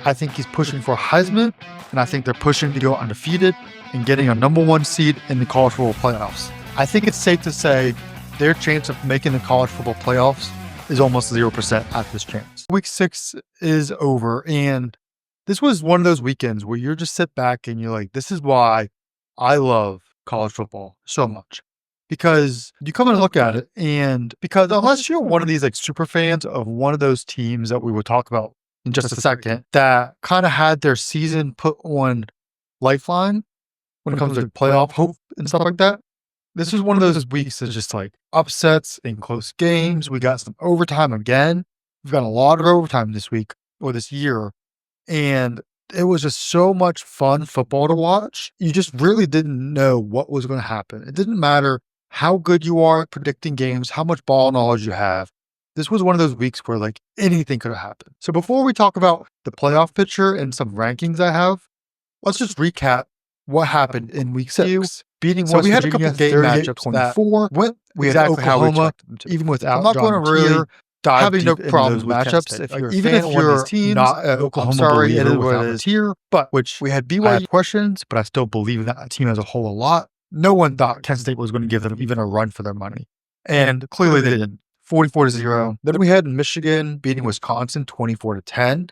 I think he's pushing for Heisman, and I think they're pushing to go undefeated and getting a #1 seed in the college football playoffs. I think it's safe to say their chance of making the college football playoffs is almost 0% at this chance. Week 6 is over, and this was one of those weekends where you just sit back and you're like, this is why I love college football so much. Because you come and look at it, and because unless you're one of these like super fans of one of those teams that we will talk about in just a second, that kind of had their season put on lifeline when it comes to playoff hope and stuff like that, this was one of those weeks that's just like upsets and close games. We got some overtime again. We've got a lot of overtime this week or this year. And it was just so much fun football to watch. You just really didn't know what was going to happen. It didn't matter how good you are at predicting games, how much ball knowledge you have. This was one of those weeks where like anything could have happened. So before we talk about the playoff picture and some rankings I have, let's just recap what happened in week 6. Beating West Virginia, we had a couple game matchups that went exactly how we expected them to. Even without I'm not going to really having no problem with matchups. If you're even if you're teams, not Oklahoma, I'm sorry, it is what it is here. But which we had BYU questions, but I still believe in that team as a whole a lot. No one thought Penn State was going to give them even a run for their money, and clearly they didn't. 44-0. Then we had Michigan beating Wisconsin 24-10,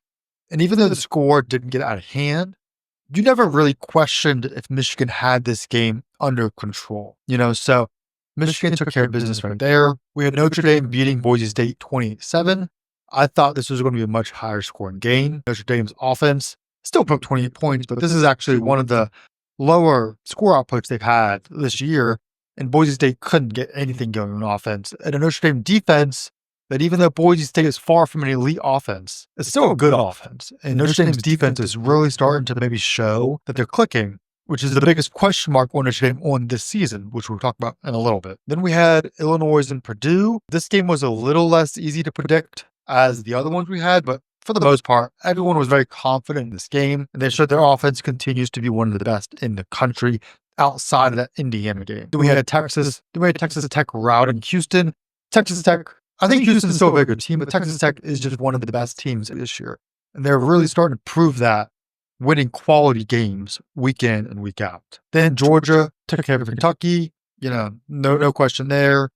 and even though the score didn't get out of hand, you never really questioned if Michigan had this game under control, so Michigan took care of business right there. We had Notre Dame beating Boise State 28-7. I thought this was going to be a much higher scoring game. Notre Dame's offense still put up 28 points, but this is actually one of the lower score outputs they've had this year, and Boise State couldn't get anything going on offense. And a Notre Dame defense that even though Boise State is far from an elite offense, it's still a good offense. And Notre Dame's defense is really starting to maybe show that they're clicking, which is the biggest question mark on Notre Dame on this season, which we'll talk about in a little bit. Then we had Illinois and Purdue. This game was a little less easy to predict as the other ones we had, but for the most part, everyone was very confident in this game, and they showed their offense continues to be one of the best in the country outside of that Indiana game. Then we had Texas Tech routing Houston. Texas Tech, I think Houston's still a very good team, but Texas Tech is just one of the best teams this year. And they're really starting to prove that, winning quality games week in and week out. Then Georgia took care of Kentucky, no question there.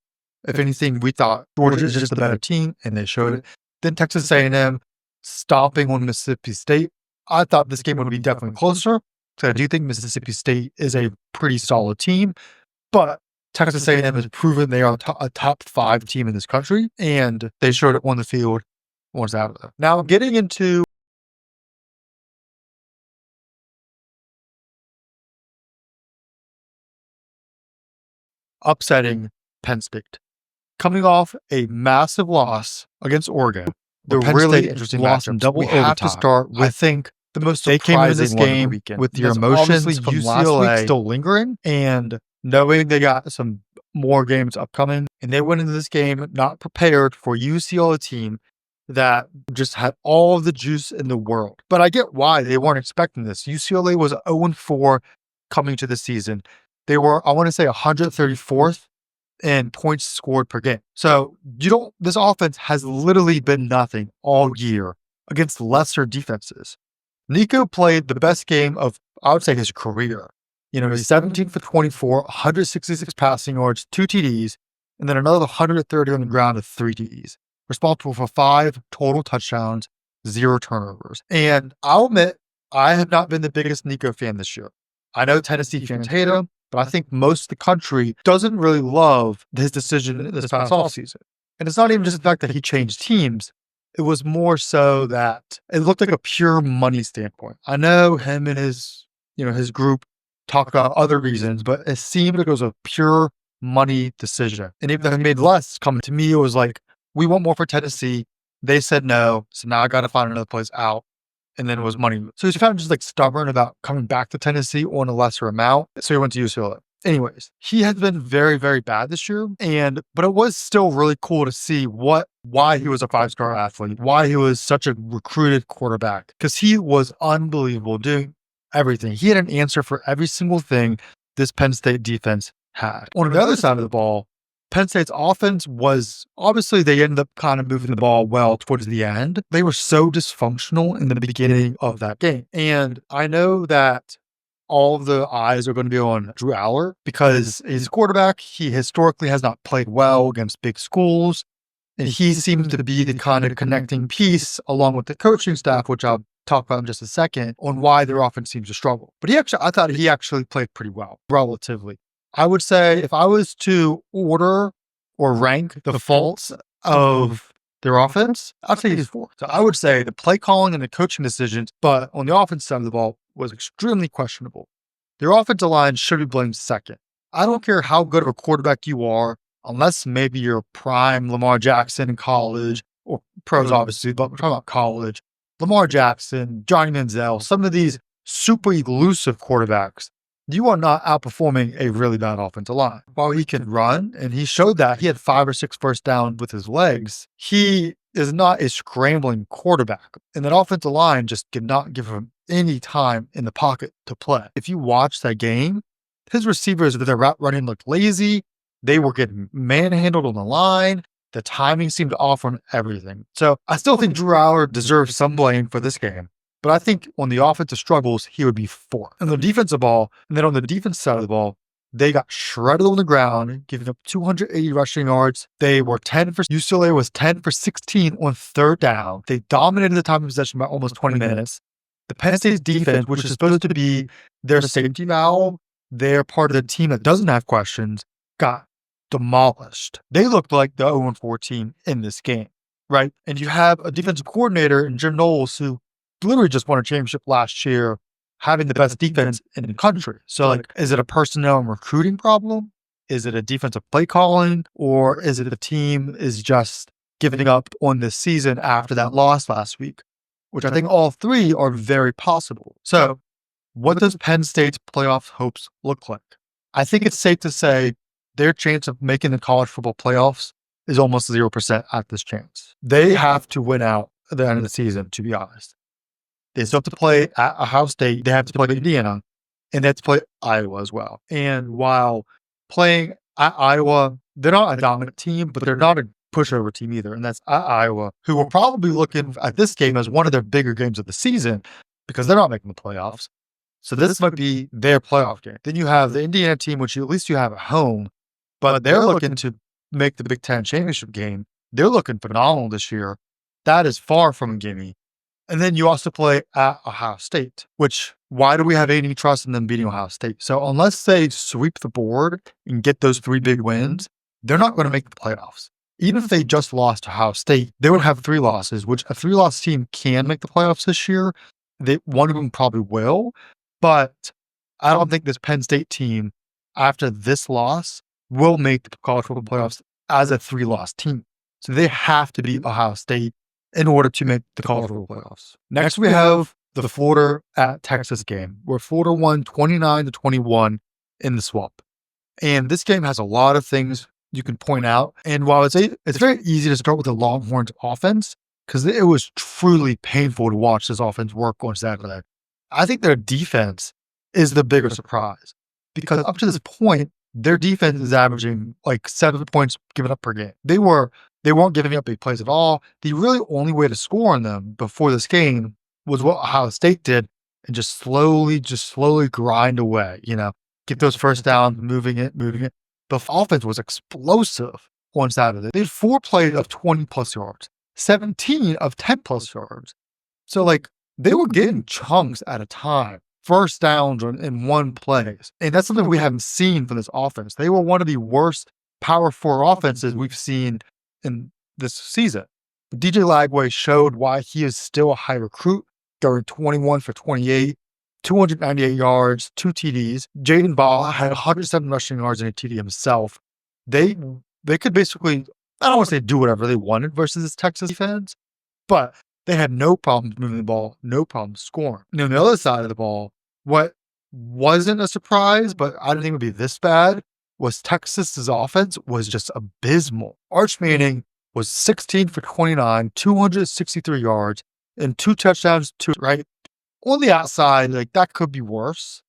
If anything, we thought Georgia is just the better team, and they showed it. Then Texas A&M stomping on Mississippi State. I thought this game would be definitely closer, because I do think Mississippi State is a pretty solid team, but Texas A&M has proven they are a top 5 team in this country, and they showed it on the field once out of there. Now, getting into upsetting Penn State. Coming off a massive loss against Oregon, the really interesting loss in double overtime. We have to start with, I think, the most surprising game with the emotions from last week still lingering, and knowing they got some more games upcoming, and they went into this game not prepared for UCLA team that just had all the juice in the world. But I get why they weren't expecting this. UCLA was 0-4 coming to the season. They were, I want to say, 134th in points scored per game. So this offense has literally been nothing all year against lesser defenses. Nico played the best game of, I would say, his career. He's 17 for 24, 166 passing yards, 2 TDs, and then another 130 on the ground with 3 TDs. Responsible for 5 total touchdowns, 0 turnovers. And I'll admit, I have not been the biggest Nico fan this year. I know Tennessee fans hate him, but I think most of the country doesn't really love his decision this past offseason. And it's not even just the fact that he changed teams. It was more so that it looked like a pure money standpoint. I know him and his group talk about other reasons, but it seemed like it was a pure money decision. And even though he made less, coming to me, it was like, we want more for Tennessee. They said no, so now I got to find another place out. And then it was money. So he's kind of just like stubborn about coming back to Tennessee on a lesser amount. So he went to UCLA. Anyways, he has been very, very bad this year. But it was still really cool to see why he was a 5-star athlete, why he was such a recruited quarterback, because he was unbelievable doing everything. He had an answer for every single thing this Penn State defense had. On the other side of the ball, Penn State's offense was obviously they ended up kind of moving the ball well towards the end. They were so dysfunctional in the beginning of that game. And I know that all of the eyes are going to be on Drew Aller because he's a quarterback. He historically has not played well against big schools. And he seems to be the kind of connecting piece along with the coaching staff, which I'll talk about in just a second, on why their offense seems to struggle. But I thought he actually played pretty well, relatively. I would say if I was to order or rank the faults of their offense, I'd say he's four. So I would say the play calling and the coaching decisions, but on the offense side of the ball, was extremely questionable. Their offensive line should be blamed second. I don't care how good of a quarterback you are, unless maybe you're prime Lamar Jackson in college, or pros obviously, but we're talking about college. Lamar Jackson, Johnny Manziel, some of these super elusive quarterbacks, you are not outperforming a really bad offensive line. While he can run, and he showed that he had 5 or 6 first downs with his legs, he is not a scrambling quarterback. And that offensive line just did not give him any time in the pocket to play. If you watch that game, his receivers with their route running looked lazy. They were getting manhandled on the line. The timing seemed off on everything. So I still think Drew Aller deserves some blame for this game. But I think on the offensive struggles, he would be 4. On the defensive ball, and then on the defense side of the ball, they got shredded on the ground, giving up 280 rushing yards. UCLA was 10 for 16 on third down. They dominated the time of possession by almost 20 minutes. The Penn State's defense, which is supposed to be their safety valve, they're part of the team that doesn't have questions, got demolished. They looked like the 0-4 team in this game, right? And you have a defensive coordinator in Jim Knowles who literally just won a championship last year, having the best defense in the country. So, like, is it a personnel and recruiting problem? Is it a defensive play calling? Or is it the team is just giving up on this season after that loss last week? Which I think all three are very possible. So, what does Penn State's playoff hopes look like? I think it's safe to say their chance of making the college football playoffs is almost 0% at this chance. They have to win out at the end of the season, to be honest. They still have to play at Ohio State. They have to play Indiana, and they have to play Iowa as well. And while playing at Iowa, they're not a dominant team, but they're not a pushover team either. And that's at Iowa, who will probably looking at this game as one of their bigger games of the season because they're not making the playoffs. So this might be their playoff game. Then you have the Indiana team, which at least you have at home, but they're looking to make the Big Ten championship game. They're looking phenomenal this year. That is far from a gimme. And then you also play at Ohio State, which why do we have any trust in them beating Ohio State? So unless they sweep the board and get those 3 big wins, they're not going to make the playoffs. Even if they just lost to Ohio State, they would have 3 losses, which a 3-loss team can make the playoffs this year. One of them probably will, but I don't think this Penn State team, after this loss, will make the college football playoffs as a 3-loss team. So they have to beat Ohio State in order to make the college football playoffs. Next, we have the Florida at Texas game, where Florida won 29-21 in the swamp. And this game has a lot of things you can point out. And while it's very easy to start with the Longhorns offense, because it was truly painful to watch this offense work on Saturday, I think their defense is the bigger surprise. Because up to this point, their defense is averaging like 7 points given up per game. They weren't giving up big plays at all. The really only way to score on them before this game was what Ohio State did, and just slowly grind away, get those first downs, moving it. The offense was explosive on Saturday. They had 4 plays of 20 plus yards, 17 of 10 plus yards. So like they were getting chunks at a time, first downs in one plays. And that's something we haven't seen from this offense. They were one of the worst Power 4 offenses we've seen in this season. DJ Lagway showed why he is still a high recruit, going 21 for 28, 298 yards, 2 TDs. Jaden Ball had 107 rushing yards and a TD himself. They could basically, I don't want to say do whatever they wanted versus this Texas defense, but they had no problems moving the ball, no problems scoring. And on the other side of the ball, what wasn't a surprise, but I didn't think it would be this bad, was Texas's offense was just abysmal. Arch Manning was 16 for 29, 263 yards, and 2 touchdowns, right? On the outside, like that could be worse,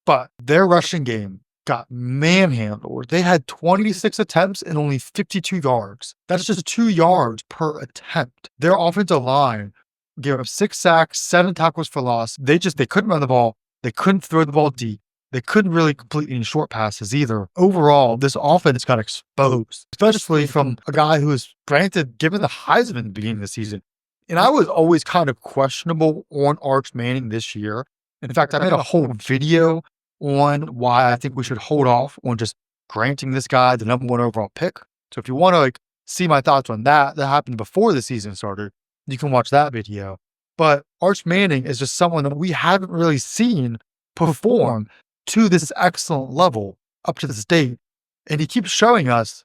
but their rushing game got manhandled. They had 26 attempts and only 52 yards. That's just 2 yards per attempt. Their offensive line gave up 6 sacks, 7 tackles for loss. They couldn't run the ball. They couldn't throw the ball deep. They couldn't really complete any short passes either. Overall, this offense got exposed, especially from a guy who was granted given the Heisman at the beginning of the season. And I was always kind of questionable on Arch Manning this year. In fact, I made a whole video on why I think we should hold off on just granting this guy the number 1 overall pick. So if you want to see my thoughts on that happened before the season started, you can watch that video. But Arch Manning is just someone that we haven't really seen perform to this excellent level up to this date. And he keeps showing us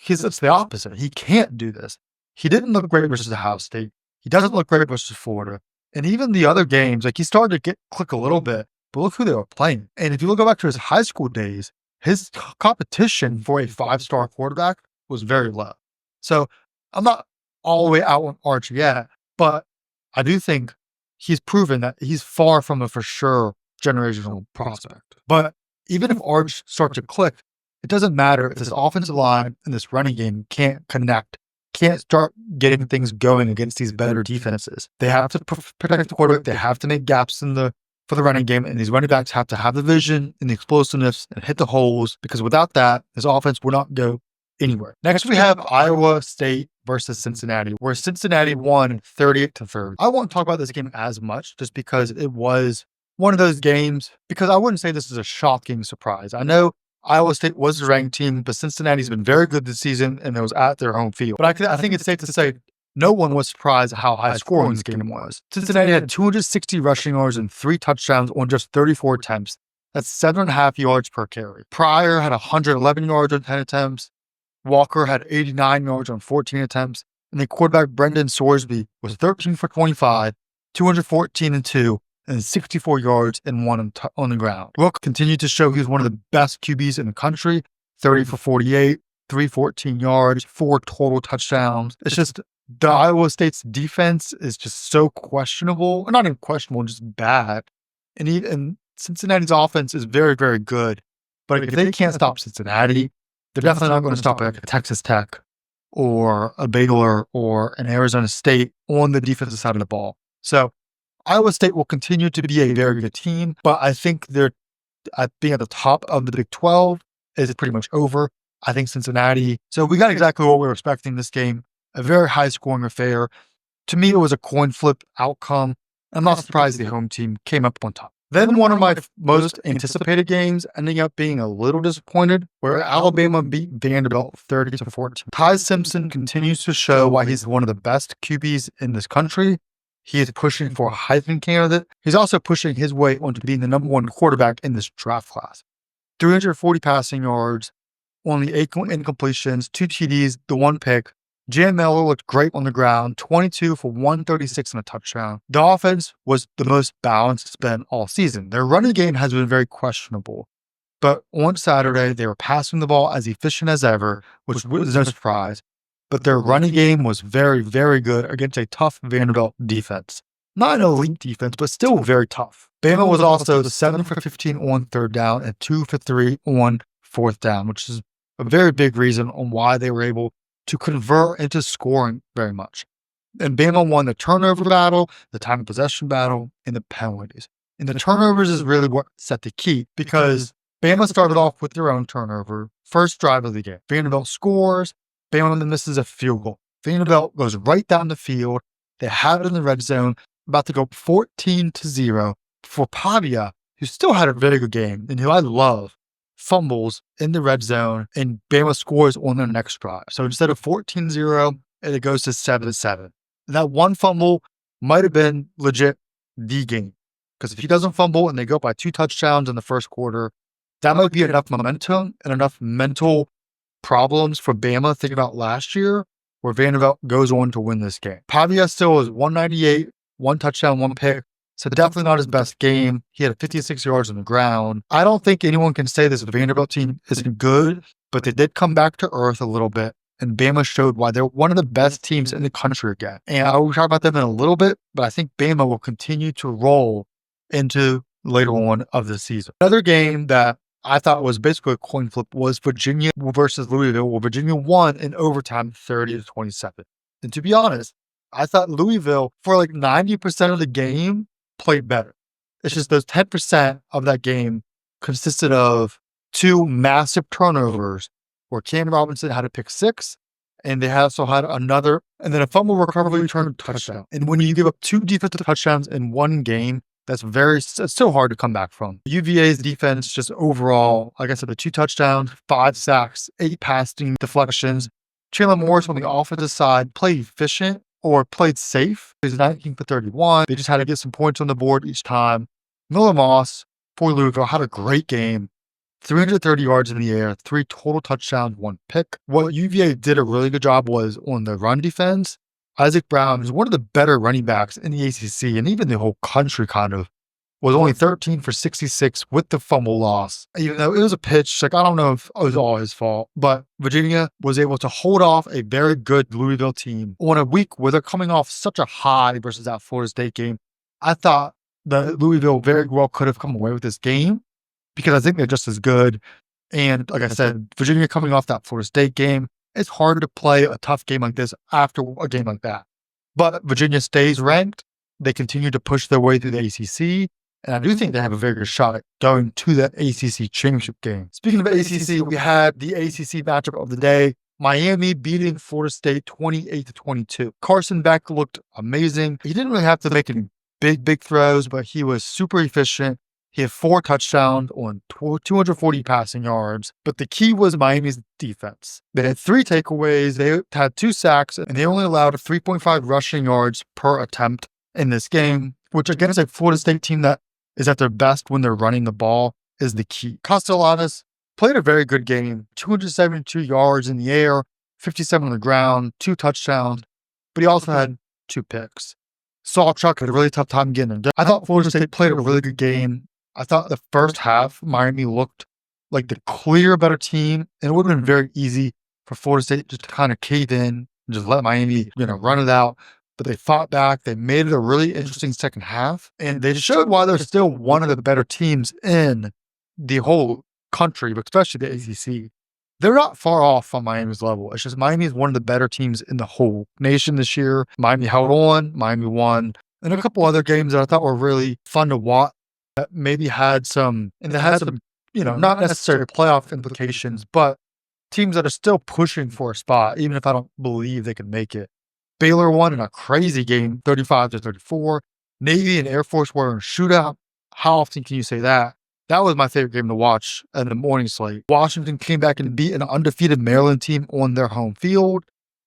it's the opposite. He can't do this. He didn't look great versus Ohio State. He doesn't look great versus Florida. And even the other games, he started to click a little bit, but look who they were playing. And if you go back to his high school days, his competition for a 5-star quarterback was very low. So I'm not all the way out on Arch yet, but I do think he's proven that he's far from a for sure generational prospect. But even if Arch starts to click, it doesn't matter if this offensive line and this running game can't connect, can't start getting things going against these better defenses. They have to protect the quarterback. They have to make gaps for the running game, and these running backs have to have the vision and the explosiveness and hit the holes, because without that, this offense will not go anywhere. Next, we have Iowa State versus Cincinnati, where Cincinnati won 38-30. I won't talk about this game as much just because it was one of those games, because I wouldn't say this is a shocking surprise. I know Iowa State was the ranked team, but Cincinnati's been very good this season, and it was at their home field. But I think it's safe to say no one was surprised at how high scoring this game was. Cincinnati had 260 rushing yards and 3 touchdowns on just 34 attempts. That's 7.5 yards per carry. Pryor had 111 yards on 10 attempts. Walker had 89 yards on 14 attempts. And the quarterback, Brendan Sorsby, was 13 for 25, 214 and 2, and 64 yards and 1 on the ground. Rook continued to show he was one of the best QBs in the country, 30 for 48, 314 yards, 4 total touchdowns. It's just the Iowa State's defense is just so questionable. Not even questionable, just bad. And Cincinnati's offense is very, very good. But if they can't stop Cincinnati, they're definitely not going to stop a Texas Tech or a Baylor or an Arizona State on the defensive side of the ball. So Iowa State will continue to be a very good team, but I think they're being at the top of the Big 12 is pretty much over. I think Cincinnati. So we got exactly what we were expecting this game. A very high scoring affair. To me, it was a coin flip outcome. I'm not surprised the home team came up on top. Then one of my most anticipated games ending up being a little disappointed, where Alabama beat Vanderbilt 30-14. Ty Simpson continues to show why he's one of the best QBs in this country. He is pushing for a Heisman candidate. He's also pushing his way onto being the number 1 quarterback in this draft class. 340 passing yards, only 8 incompletions, 2 TDs, the 1 pick. Jam Miller looked great on the ground, 22 for 136 and a touchdown. The offense was the most balanced it's been all season. Their running game has been very questionable. But on Saturday, they were passing the ball as efficient as ever, which was no surprise. But their running game was very, very good against a tough Vanderbilt defense. Not an elite defense, but still very tough. Bama was also 7 for 15 on 3rd down and 2 for 3 on 4th down, which is a very big reason on why they were able to convert into scoring very much. And Bama won the turnover battle, the time of possession battle, and the penalties. And the turnovers is really what set the key, because Bama started off with their own turnover, first drive of the game. Vanderbilt scores, Bama misses a field goal. Vanderbilt goes right down the field. They have it in the red zone, about to go 14-0 before Pavia, who still had a very good game and who I love, fumbles in the red zone, and Bama scores on their next drive. So instead of 14-0, it goes to 7-7. That one fumble might have been legit the game, because if he doesn't fumble and they go by 2 touchdowns in the first quarter, that might be enough momentum and enough mental problems for Bama thinking about last year, where Vanderbilt goes on to win this game. Pavia still is 198, 1 touchdown, 1 pick. So definitely not his best game. He had 56 yards on the ground. I don't think anyone can say this Vanderbilt team isn't good, but they did come back to earth a little bit. And Bama showed why they're one of the best teams in the country again. And I will talk about them in a little bit, but I think Bama will continue to roll into later on of the season. Another game that I thought was basically a coin flip was Virginia versus Louisville, where Virginia won in overtime 30-27. And to be honest, I thought Louisville, for like 90% of the game, played better. It's just those 10% of that game consisted of two massive turnovers where Cam Robinson had a pick six, and they also had another, and then a fumble recovery return touchdown. And when you give up two defensive touchdowns in one game, it's so hard to come back from. UVA's defense, just overall, like I said, the 2 touchdowns, 5 sacks, 8 passing deflections. Chandler Morris on the offensive side played efficient or played safe. He was 19 for 31. They just had to get some points on the board each time. Miller Moss for Louisville had a great game. 330 yards in the air, 3 total touchdowns, 1 pick. What UVA did a really good job was on the run defense. Isaac Brown is one of the better running backs in the ACC and even the whole country kind of. Was only 13 for 66 with the fumble loss. Even though it was a pitch, like I don't know if it was all his fault, but Virginia was able to hold off a very good Louisville team on a week where they're coming off such a high versus that Florida State game. I thought that Louisville very well could have come away with this game because I think they're just as good. And like I said, Virginia coming off that Florida State game, it's harder to play a tough game like this after a game like that. But Virginia stays ranked. They continue to push their way through the ACC. And I do think they have a very good shot at going to that ACC championship game. Speaking of ACC, we had the ACC matchup of the day. Miami beating Florida State 28-22. Carson Beck looked amazing. He didn't really have to make any big throws, but he was super efficient. He had 4 touchdowns on 240 passing yards. But the key was Miami's defense. They had 3 takeaways. They had 2 sacks, and they only allowed 3.5 rushing yards per attempt in this game, which against a Florida State team that is at their best when they're running the ball is the key. Castellanos played a very good game, 272 yards in the air, 57 on the ground, 2 touchdowns, but he also had 2 picks. Sawchuk had a really tough time getting him. I thought Florida State played a really good game. I thought the first half, Miami looked like the clear better team, and it would have been very easy for Florida State just to kind of cave in and just let Miami, run it out. But they fought back. They made it a really interesting second half. And they showed why they're still one of the better teams in the whole country, but especially the ACC. They're not far off from Miami's level. It's just Miami is one of the better teams in the whole nation this year. Miami held on. Miami won. And a couple other games that I thought were really fun to watch that maybe had some, not necessarily playoff implications, but teams that are still pushing for a spot, even if I don't believe they can make it. Baylor won in a crazy game, 35-34. Navy and Air Force were in a shootout. How often can you say that? That was my favorite game to watch in the morning slate. Washington came back and beat an undefeated Maryland team on their home field.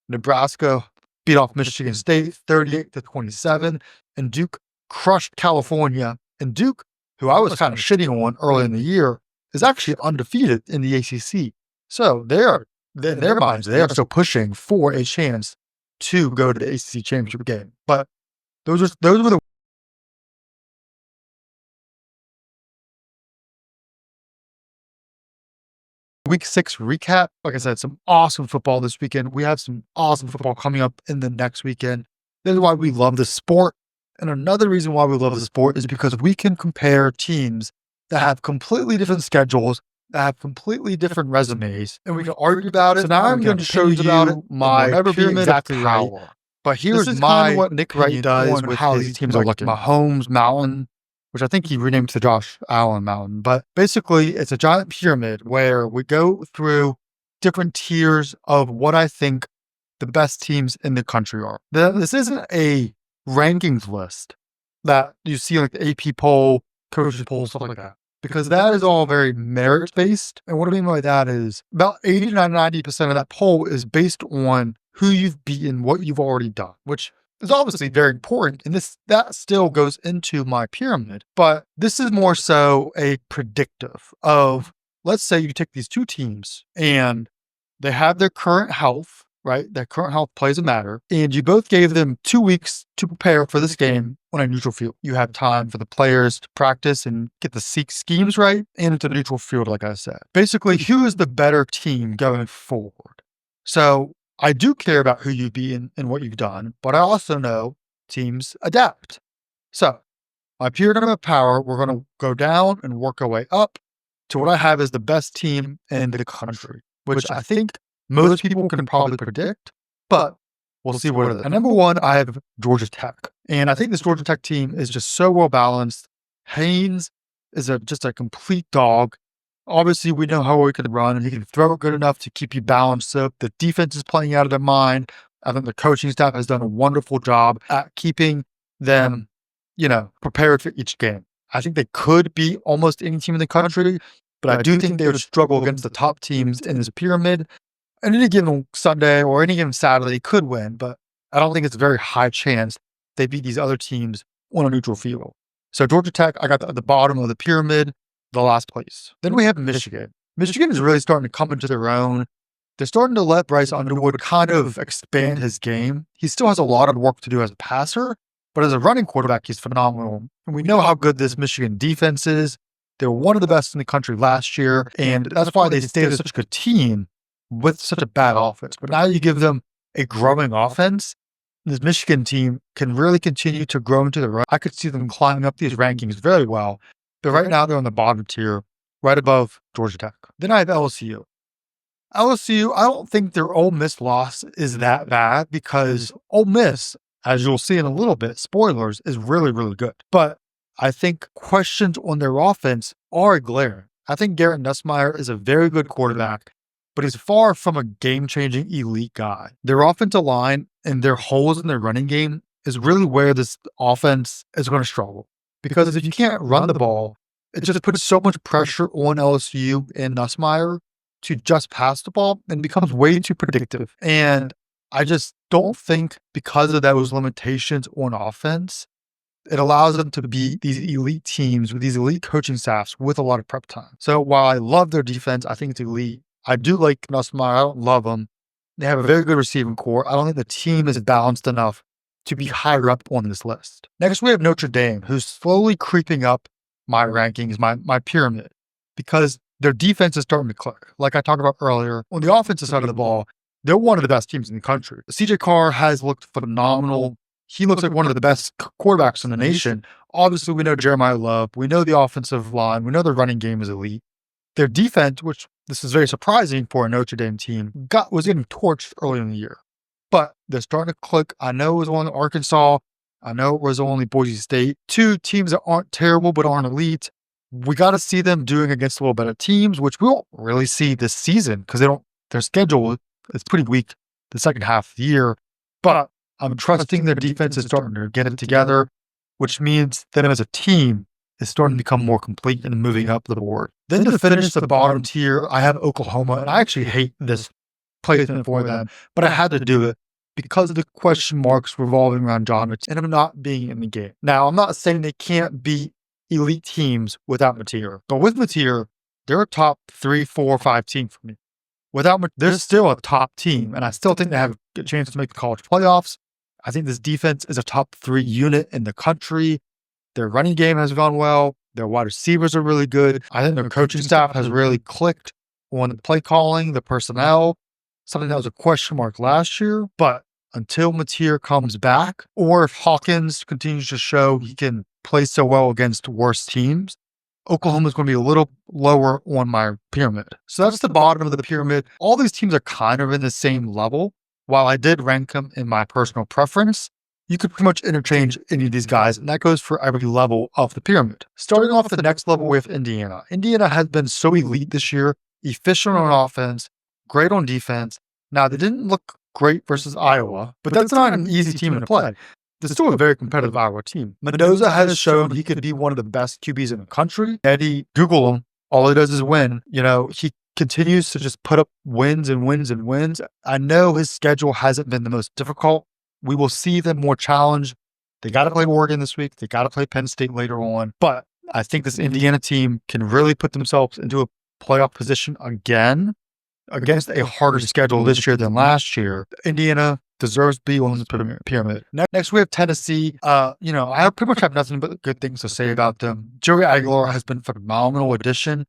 Nebraska beat off Michigan State 38-27. And Duke crushed California. And Duke, who I was kind of shitting on early in the year, is actually undefeated in the ACC. So in their minds, they are still pushing for a chance to go to the ACC championship game. But those were the Week 6 recap. Like I said, some awesome football this weekend. We have some awesome football coming up in the next weekend. This is why we love the sport. And another reason why we love the sport is because we can compare teams that have completely different schedules, that have completely different resumes, and we can argue about it. So now I'm going to show you my pyramid exactly right. But here's what Nick Wright does with how these teams are looking. Mahomes Mountain, which I think he renamed to Josh Allen Mountain. But basically, it's a giant pyramid where we go through different tiers of what I think the best teams in the country are. This isn't a rankings list that you see like the AP poll, coaches poll, stuff like that. Because that is all very merit-based. And what I mean by that is about 80 to 90% of that poll is based on who you've beaten, what you've already done, which is obviously very important. And that still goes into my pyramid. But this is more so a predictive of, let's say you take these 2 teams and they have their current health, right? Their current health plays a matter. And you both gave them 2 weeks to prepare for this game on a neutral field. You have time for the players to practice and get the schemes right and into the neutral field, like I said. Basically, who is the better team going forward? So I do care about who you beat and what you've done, but I also know teams adapt. So my pyramid of power, we're going to go down and work our way up. to what I have as the best team in the country, which I think most people can probably predict, but we'll see what it is. At number one, I have Georgia Tech. And I think this Georgia Tech team is just so well balanced. Haynes is just a complete dog. Obviously, we know how he can run, and he can throw it good enough to keep you balanced up. The defense is playing out of their mind. I think the coaching staff has done a wonderful job at keeping them, prepared for each game. I think they could beat almost any team in the country, but I do think they would struggle against the top teams in this pyramid. And any given Sunday or any given Saturday, they could win, but I don't think it's a very high chance they beat these other teams on a neutral field. So Georgia Tech, I got at the bottom of the pyramid, the last place. Then we have Michigan. Michigan is really starting to come into their own. They're starting to let Bryce Underwood kind of expand his game. He still has a lot of work to do as a passer, but as a running quarterback, he's phenomenal. And we know how good this Michigan defense is. They were one of the best in the country last year, and that's why they stayed as such a good team with such a bad offense. But now you give them a growing offense, this Michigan team can really continue to grow into the run. I could see them climbing up these rankings very well. But right now they're on the bottom tier, right above Georgia Tech. Then I have LSU. LSU, I don't think their Ole Miss loss is that bad because Ole Miss, as you'll see in a little bit, spoilers, is really, really good. But I think questions on their offense are glaring. I think Garrett Nussmeier is a very good quarterback, but he's far from a game-changing elite guy. Their offensive line and their holes in their running game is really where this offense is going to struggle. Because if you can't run the ball, it just puts so much pressure on LSU and Nussmeier to just pass the ball and becomes way too predictive. And I just don't think because of those limitations on offense, it allows them to beat these elite teams with these elite coaching staffs with a lot of prep time. So while I love their defense, I think it's elite. I do like Nussmeier. I don't love them. They have a very good receiving core. I don't think the team is balanced enough to be higher up on this list. Next, we have Notre Dame, who's slowly creeping up my rankings, my pyramid, because their defense is starting to click. Like I talked about earlier, on the offensive side of the ball, they're one of the best teams in the country. CJ Carr has looked phenomenal. He looks like one of the best quarterbacks in the nation. Obviously, we know Jeremiah Love. We know the offensive line. We know their running game is elite. Their defense, which this is very surprising for a Notre Dame team, was getting torched early in the year. But they're starting to click. I know it was only Arkansas. I know it was only Boise State. Two teams that aren't terrible but aren't elite. We got to see them doing against a little better teams, which we won't really see this season because their schedule is pretty weak the second half of the year. But I'm trusting their defense is starting to get it together, which means that as a team is starting to become more complete and moving up the board. Then to finish the bottom tier, I have Oklahoma, and I actually hate this placement for them, but I had to do it because of the question marks revolving around John Mitchell and him not being in the game. Now, I'm not saying they can't beat elite teams without Mateer, but with Mateer, they're a top 3, 4, 5 team for me. Without Mateer, they're still a top team, and I still think they have a good chance to make the college playoffs. I think this defense is a top 3 unit in the country. Their running game has gone well. Their wide receivers are really good. I think their coaching staff has really clicked on the play calling, the personnel, something that was a question mark last year. But until Mateer comes back, or if Hawkins continues to show he can play so well against worse teams, Oklahoma is going to be a little lower on my pyramid. So that's the bottom of the pyramid. All these teams are kind of in the same level. While I did rank them in my personal preference, you could pretty much interchange any of these guys, and that goes for every level of the pyramid. Starting off the next level with Indiana. Indiana has been so elite this year, efficient on offense, great on defense. Now, they didn't look great versus Iowa, but that's not an easy team to play. They're still a very competitive Iowa team. Mendoza has shown he could be one of the best QBs in the country. Eddie, Google him. All he does is win. He continues to just put up wins and wins and wins. I know his schedule hasn't been the most difficult. We will see them more challenged. They got to play Oregon this week. They got to play Penn State later on. But I think this Indiana team can really put themselves into a playoff position again against a harder schedule this year than last year. Indiana deserves to be on this pyramid. Next, we have Tennessee. I pretty much have nothing but good things to say about them. Joey Aguilar has been a phenomenal addition.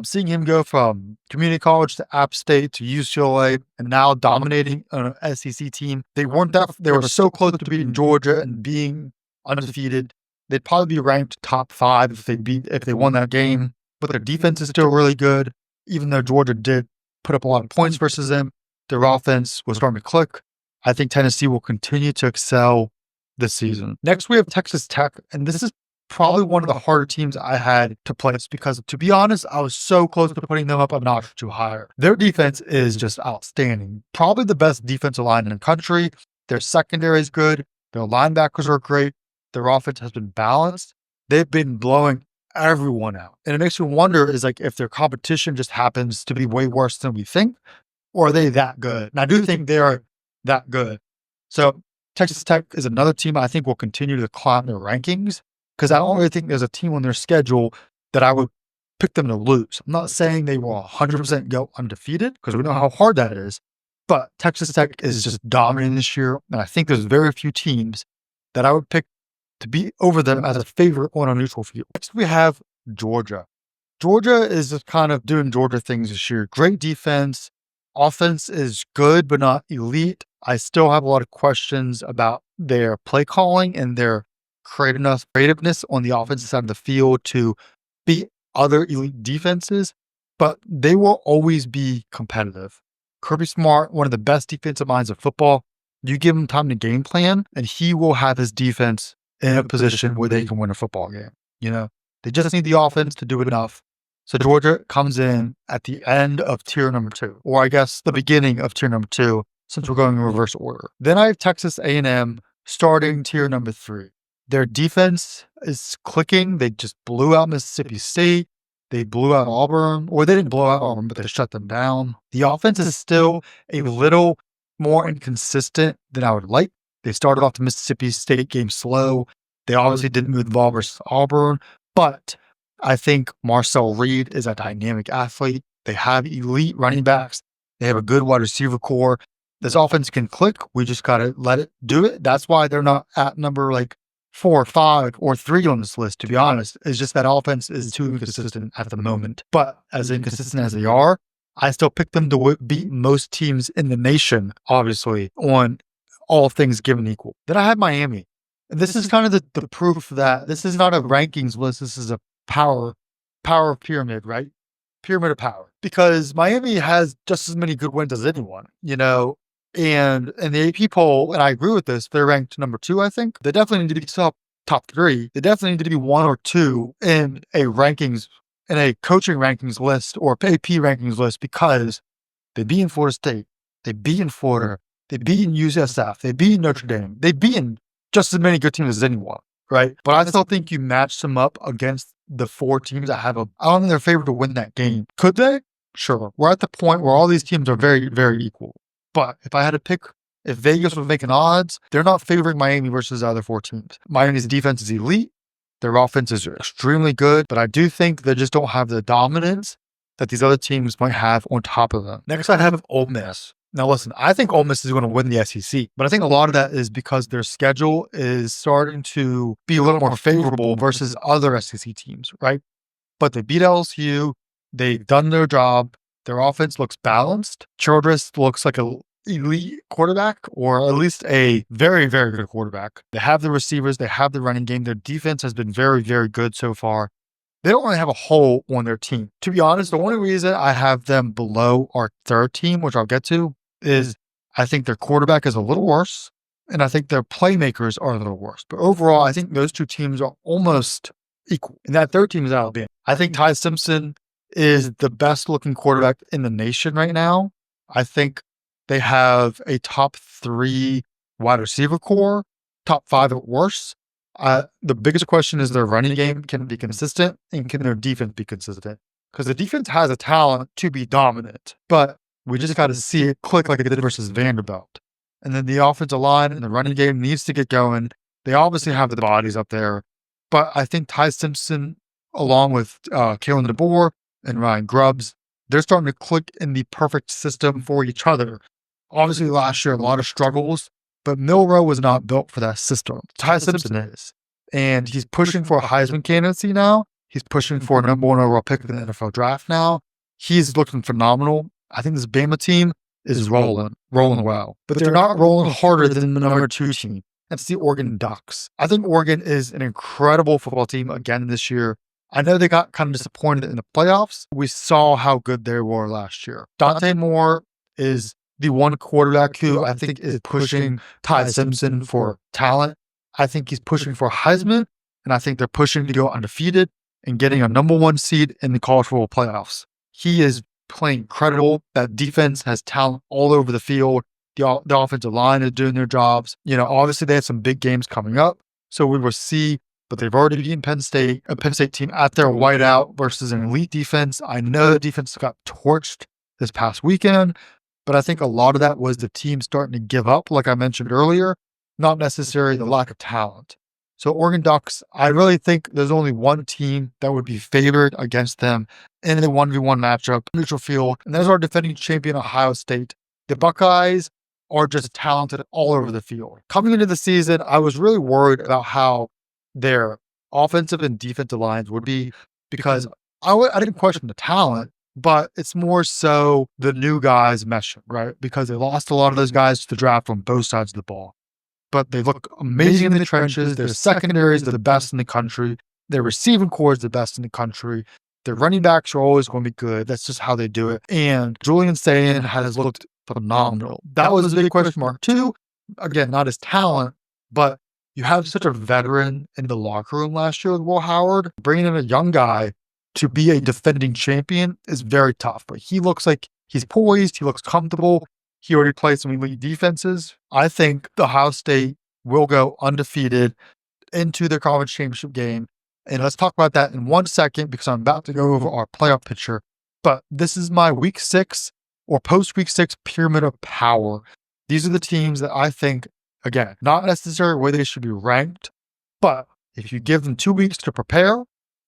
Seeing him go from community college to App State to UCLA and now dominating an SEC team. They were so close to beating Georgia and being undefeated. They'd probably be ranked top 5 if they won that game. but their defense is still really good. Even though Georgia did put up a lot of points versus them, their offense was starting to click. I think Tennessee will continue to excel this season. Next, we have Texas Tech, and this is probably one of the harder teams I had to place because, to be honest, I was so close to putting them up a notch too higher. Their defense is just outstanding. Probably the best defensive line in the country. Their secondary is good. Their linebackers are great. Their offense has been balanced. They've been blowing everyone out. And it makes you wonder is like if their competition just happens to be way worse than we think, or are they that good? And I do think they are that good. So Texas Tech is another team I think will continue to climb their rankings because I don't really think there's a team on their schedule that I would pick them to lose. I'm not saying they will 100% go undefeated because we know how hard that is, but Texas Tech is just dominating this year. And I think there's very few teams that I would pick to be over them as a favorite on a neutral field. Next, we have Georgia. Georgia is just kind of doing Georgia things this year. Great defense. Offense is good, but not elite. I still have a lot of questions about their play calling and their creativeness on the offensive side of the field to beat other elite defenses, but they will always be competitive. Kirby Smart, one of the best defensive minds of football, you give him time to game plan, and he will have his defense in a position where they can win a football game. They just need the offense to do it enough. So Georgia comes in at the end of tier number 2, or I guess the beginning of tier number 2, since we're going in reverse order. Then I have Texas A&M starting tier number 3. Their defense is clicking. They just blew out Mississippi State. They blew out Auburn, or they didn't blow out Auburn, but they shut them down. The offense is still a little more inconsistent than I would like. They started off the Mississippi State game slow. They obviously didn't move the ball versus Auburn, but I think Marcel Reed is a dynamic athlete. They have elite running backs. They have a good wide receiver core. This offense can click. We just got to let it do it. That's why they're not at number 4 or 5 or 3 on this list, to be honest. It's just that offense is too inconsistent at the moment. But as inconsistent as they are, I still pick them to beat most teams in the nation, obviously, on all things given equal. Then I have Miami. And this is kind of the proof that this is not a rankings list. This is a power pyramid, right? Pyramid of power. Because Miami has just as many good wins as anyone, And in the AP poll, and I agree with this, they're ranked number 2, I think. They definitely need to be top 3. They definitely need to be 1 or 2 in a coaching rankings list or AP rankings list because they beat in Florida State. They beat in Florida. They beat in USF. They beat in Notre Dame. They beat in just as many good teams as anyone, right? But I still think you match them up against the 4 teams that I don't think they're favored to win that game. Could they? Sure. We're at the point where all these teams are very, very equal. But if I had to pick, if Vegas was making odds, they're not favoring Miami versus the other 4 teams. Miami's defense is elite. Their offense is extremely good. But I do think they just don't have the dominance that these other teams might have on top of them. Next, I have Ole Miss. Now, listen, I think Ole Miss is going to win the SEC. But I think a lot of that is because their schedule is starting to be a little more favorable versus other SEC teams, right? But they beat LSU. They've done their job. Their offense looks balanced. Childress looks like an elite quarterback, or at least a very, very good quarterback. They have the receivers. They have the running game. Their defense has been very, very good so far. They don't really have a hole on their team. To be honest, the only reason I have them below our 3rd team, which I'll get to, is I think their quarterback is a little worse, and I think their playmakers are a little worse. But overall, I think those 2 teams are almost equal. And that 3rd team is Alabama. I think Ty Simpson is the best looking quarterback in the nation right now. I think they have a top 3 wide receiver core, top 5 at worst. The biggest question is their running game can be consistent, and can their defense be consistent? Because the defense has a talent to be dominant, but we just got to see it click like it did versus Vanderbilt. And then the offensive line and the running game needs to get going. They obviously have the bodies up there, but I think Ty Simpson, along with Kalen DeBoer and Ryan Grubbs, they're starting to click in the perfect system for each other. Obviously, last year, a lot of struggles, but Milroe was not built for that system. Ty Simpson is. And he's pushing for a Heisman candidacy now. He's pushing for a number 1 overall pick in the NFL draft now. He's looking phenomenal. I think this Bama team is rolling well. But they're not rolling harder than the number 2 team. That's the Oregon Ducks. I think Oregon is an incredible football team again this year. I know they got kind of disappointed in the playoffs. We saw how good they were last year. Dante Moore is the one quarterback who I think is pushing Ty Simpson for talent. I think he's pushing for Heisman, and I think they're pushing to go undefeated and getting a number one seed in the college football playoffs. He is playing incredible. That defense has talent all over the field. The offensive line is doing their jobs. Obviously they have some big games coming up, so we will see. But they've already beaten Penn State, a Penn State team at their whiteout versus an elite defense. I know the defense got torched this past weekend, but I think a lot of that was the team starting to give up, like I mentioned earlier, not necessarily the lack of talent. So Oregon Ducks, I really think there's only one team that would be favored against them in the 1v1 matchup, neutral field, and there's our defending champion, Ohio State. The Buckeyes are just talented all over the field. Coming into the season, I was really worried about how their offensive and defensive lines would be, because I didn't question the talent, but it's more so the new guys meshing, right? Because they lost a lot of those guys to the draft on both sides of the ball. But they look amazing in the trenches. Their secondary is the best in the country. Their receiving core is the best in the country. Their running backs are always going to be good. That's just how they do it. And Julian Sayin has looked phenomenal. That was a big question mark too. Again, not his talent, but you have such a veteran in the locker room last year with Will Howard. Bringing in a young guy to be a defending champion is very tough. But he looks like he's poised. He looks comfortable. He already played some elite defenses. I think Ohio State will go undefeated into their conference championship game. And let's talk about that in 1 second, because I'm about to go over our playoff picture. But this is my week 6 or post week 6 pyramid of power. These are the teams that I think, again, not necessarily where they should be ranked, but if you give them 2 weeks to prepare,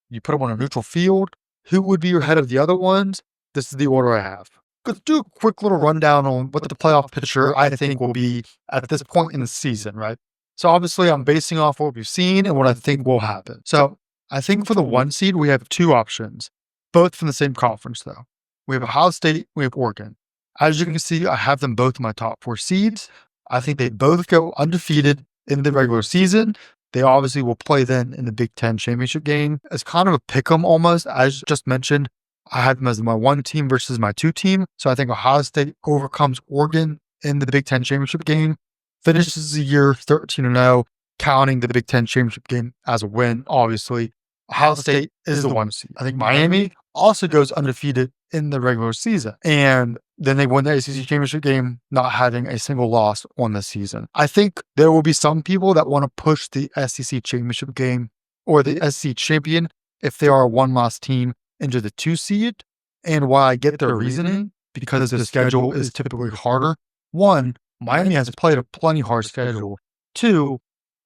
you put them on a neutral field, who would be ahead of the other ones? This is the order I have. Let's do a quick little rundown on what the playoff picture I think will be at this point in the season, right? So obviously I'm basing off what we've seen and what I think will happen. So I think for the 1 seed, we have 2 options, both from the same conference though. We have Ohio State, we have Oregon. As you can see, I have them both in my top 4 seeds. I think they both go undefeated in the regular season. They obviously will play then in the Big Ten championship game. It's kind of a pick'em almost, as just mentioned. I had them as my 1 team versus my 2 team. So I think Ohio State overcomes Oregon in the Big Ten championship game, finishes the year 13-0, counting the Big Ten championship game as a win, obviously. Ohio State is the 1 seed. I think Miami also goes undefeated in the regular season. And then they win the ACC championship game, not having a single loss on the season. I think there will be some people that want to push the SEC championship game or the SEC champion, if they are a 1-loss team, into the 2 seed. And while I get their reasoning, because the schedule is typically harder, 1, Miami has played a plenty hard schedule. 2,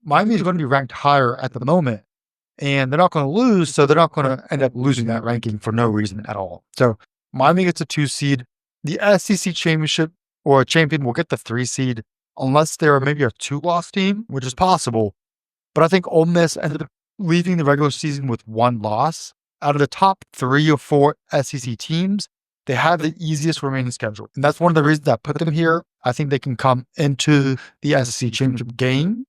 Miami is going to be ranked higher at the moment, and they're not going to lose, so they're not going to end up losing that ranking for no reason at all. So Miami gets a 2 seed. The SEC championship or a champion will get the 3 seed, unless they're maybe a 2-loss team, which is possible. But I think Ole Miss ended up leaving the regular season with 1 loss. Out of the top 3 or 4 SEC teams, they have the easiest remaining schedule. And that's one of the reasons I put them here. I think they can come into the SEC championship game.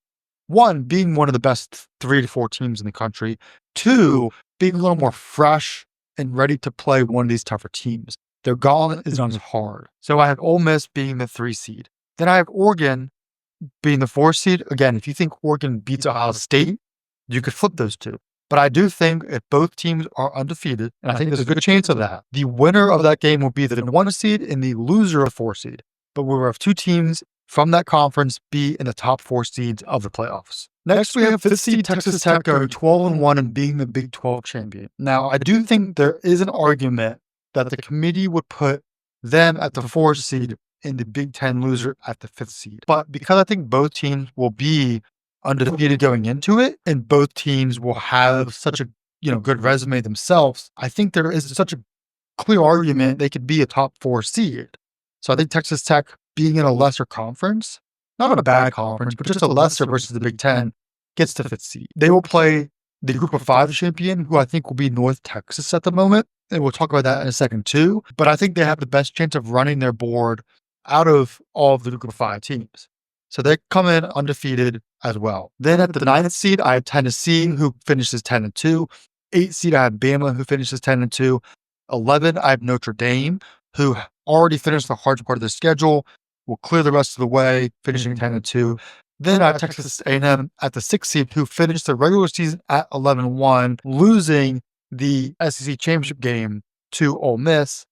1, being one of the best 3 to 4 teams in the country. 2, being a little more fresh and ready to play one of these tougher teams. Their gauntlet is not as hard. So I have Ole Miss being the 3 seed. Then I have Oregon being the 4 seed. Again, if you think Oregon beats Ohio State, you could flip those 2. But I do think if both teams are undefeated, and I think there's a good chance of that, the winner of that game will be the 1 seed and the loser of the 4 seed. But we will have 2 teams from that conference be in the top 4 seeds of the playoffs. Next, we have 5th seed Texas Tech going 12-1 and being the Big 12 champion. Now, I do think there is an argument that the committee would put them at the 4 seed and the Big 10 loser at the 5th seed. But because I think both teams will be undefeated going into it, and both teams will have such a good resume themselves, I think there is such a clear argument they could be a top 4 seed. So I think Texas Tech, being in a lesser conference, not in a bad conference, but just a lesser versus the Big 10, gets to 5th seed. They will play the Group of 5 champion, who I think will be North Texas at the moment, and we'll talk about that in a second too. But I think they have the best chance of running their board out of all of the Group of 5 teams. So they come in undefeated as well. Then at the 9th seed, I have Tennessee, who finishes 10-2. 8 seed, I have Bama, who finishes 10-2. 11, I have Notre Dame, who already finished the hard part of the schedule, will clear the rest of the way, finishing 10-2. Then I have Texas A&M at the 6th seed, who finished the regular season at 11-1, losing the SEC championship game to Ole Miss.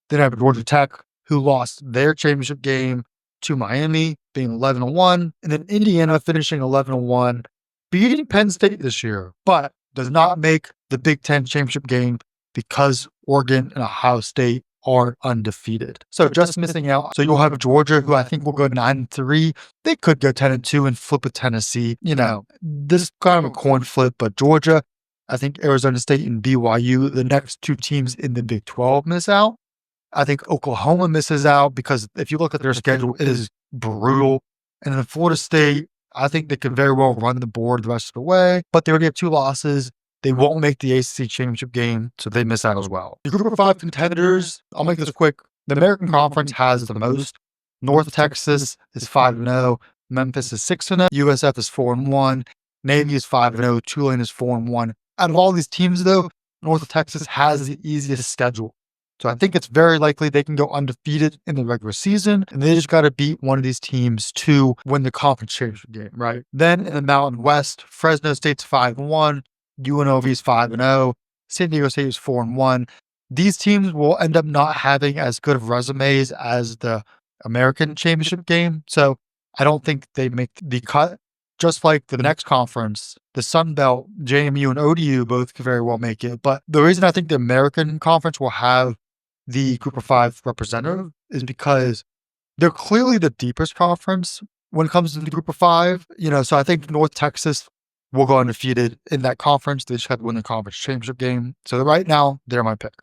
Then I have Georgia Tech, who lost their championship game to Miami, being 11-1, and then Indiana finishing 11-1, beating Penn State this year, but does not make the Big Ten championship game because Oregon and Ohio State are undefeated. So just missing out. So you'll have Georgia, who I think will go 9-3. They could go 10-2 and flip with Tennessee. This is kind of a coin flip, but Georgia, I think Arizona State and BYU, the next two teams in the Big 12, miss out. I think Oklahoma misses out because if you look at their schedule, it is brutal. And then Florida State, I think they could very well run the board the rest of the way, but they already have 2 losses. They won't make the ACC championship game, so they miss out as well. The group of 5 contenders, I'll make this quick. The American Conference has the most. North Texas is 5-0. Memphis is 6-0. USF is 4-1. Navy is 5-0. Tulane is 4-1. Out of all these teams, though, North Texas has the easiest schedule. So I think it's very likely they can go undefeated in the regular season, and they just got to beat one of these teams to win the conference championship game, right? Then in the Mountain West, Fresno State's 5-1. UNLV is 5-0. San Diego State is 4-1. These teams will end up not having as good of resumes as the American championship game. So I don't think they make the cut. Just like the next conference, the Sun Belt, JMU and ODU both could very well make it. But the reason I think the American Conference will have the group of 5 representative is because they're clearly the deepest conference when it comes to the group of 5. So I think North Texas will go undefeated in that conference. They just have to win the conference championship game. So right now, they're my pick.